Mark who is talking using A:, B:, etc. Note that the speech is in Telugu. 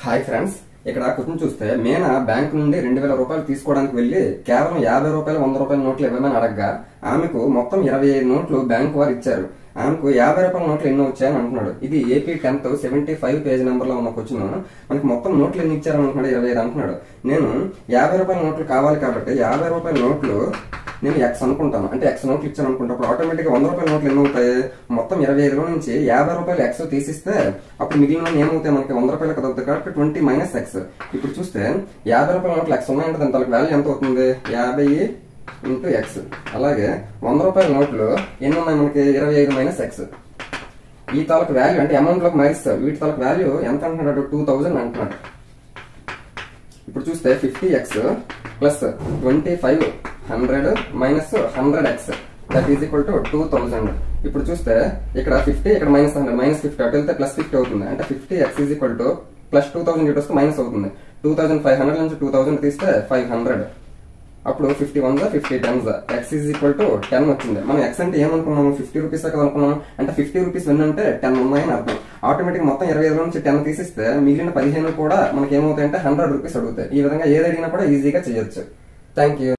A: హాయ్ ఫ్రెండ్స్, ఇక్కడ క్వశ్చన్ చూస్తే మీనా బ్యాంక్ నుండి 2000 రూపాయలు తీసుకోవడానికి వెళ్లి కేవలం 50 రూపాయలు 100 రూపాయల నోట్లు ఇవ్వమని అడగగా ఆమెకు మొత్తం 25 నోట్లు బ్యాంక్ వారు ఇచ్చారు. ఆమెకు 50 రూపాయల నోట్లు ఎన్నో వచ్చాయని అంటున్నాడు. ఇది ఏపీ 10th 75 పేజ్ నెంబర్ లో ఉన్న క్వశ్చన్. మనకి మొత్తం నోట్లు ఎన్ని ఇచ్చారని అంటున్నాడు, 25 అంటున్నాడు. నేను 50 రూపాయల నోట్లు కావాలి కాబట్టి 50 రూపాయల నోట్లు నేను ఎక్స్ అనుకుంటాను, అంటే ఎక్స్ నోట్లు ఇచ్చాను అనుకుంటప్పుడు ఆటోమేటిక్ గా 100 రూపాయల నోట్లు ఎన్ని అవుతాయి, మొత్తం 25లో నుంచి 50 రూపాయలు ఎక్స్ తీసిస్తే అప్పుడు మిగిలిన ఏమవుతాయి, మనకి 100 రూపాయలు కదా అవుతాయి కాబట్టి 20 మైనస్ ఎక్స్. ఇప్పుడు చూస్తే 50 రూపాయల నోట్లు ఎక్స్ ఉన్నాయంటే దాని తలకు వాల్యూ ఎంత అవుతుంది, 50 ఇంటూ ఎక్స్. అలాగే 100 రూపాయల నోట్లు ఎన్ని ఉన్నాయి మనకి, 25 మైనస్ ఎక్స్. ఈ తాలకు వాల్యూ అంటే అమౌంట్ లోకి మారిస్తారు, వీటి తాలకు వాల్యూ ఎంత అంటున్నాడు, 2000 అంటున్నాడు. ఇప్పుడు చూస్తే 50x plus 25 100 minus 100x that is equal to 2000. ఇప్పుడు చూస్తే ఇక్కడ 50 ఇక్కడ మైనస్ 100 మైనస్ 50 అటు వెళ్తే ప్లస్ 50 అవుతుంది. అంటే 50x is equal to plus 2000 ఇటు వస్తే మైనస్ అవుతుంది. 2500 నుంచి 2000 తీస్తే 500. అప్పుడు 51 50 10 x ఈజ్ ఈక్వల్ టు 10 వచ్చింది. మనం x అంటే ఏమనుకున్నాము, 50 రూపీస్ కదా అనుకున్నాం. అంటే 50 రూపీస్ విన్ అంటే 10 ఉన్నాయని అర్థం. ఆటోమేటిక్ మొత్తం 25 నుంచి 10 తీసిస్తే మిగిలిన 15 కూడా మనకి ఏమవుతాయంటే 100 రూపీస్ అడుగుతాయి. ఈ విధంగా ఏది అడిగినా కూడా ఈజీగా చేయొచ్చు. Thank you.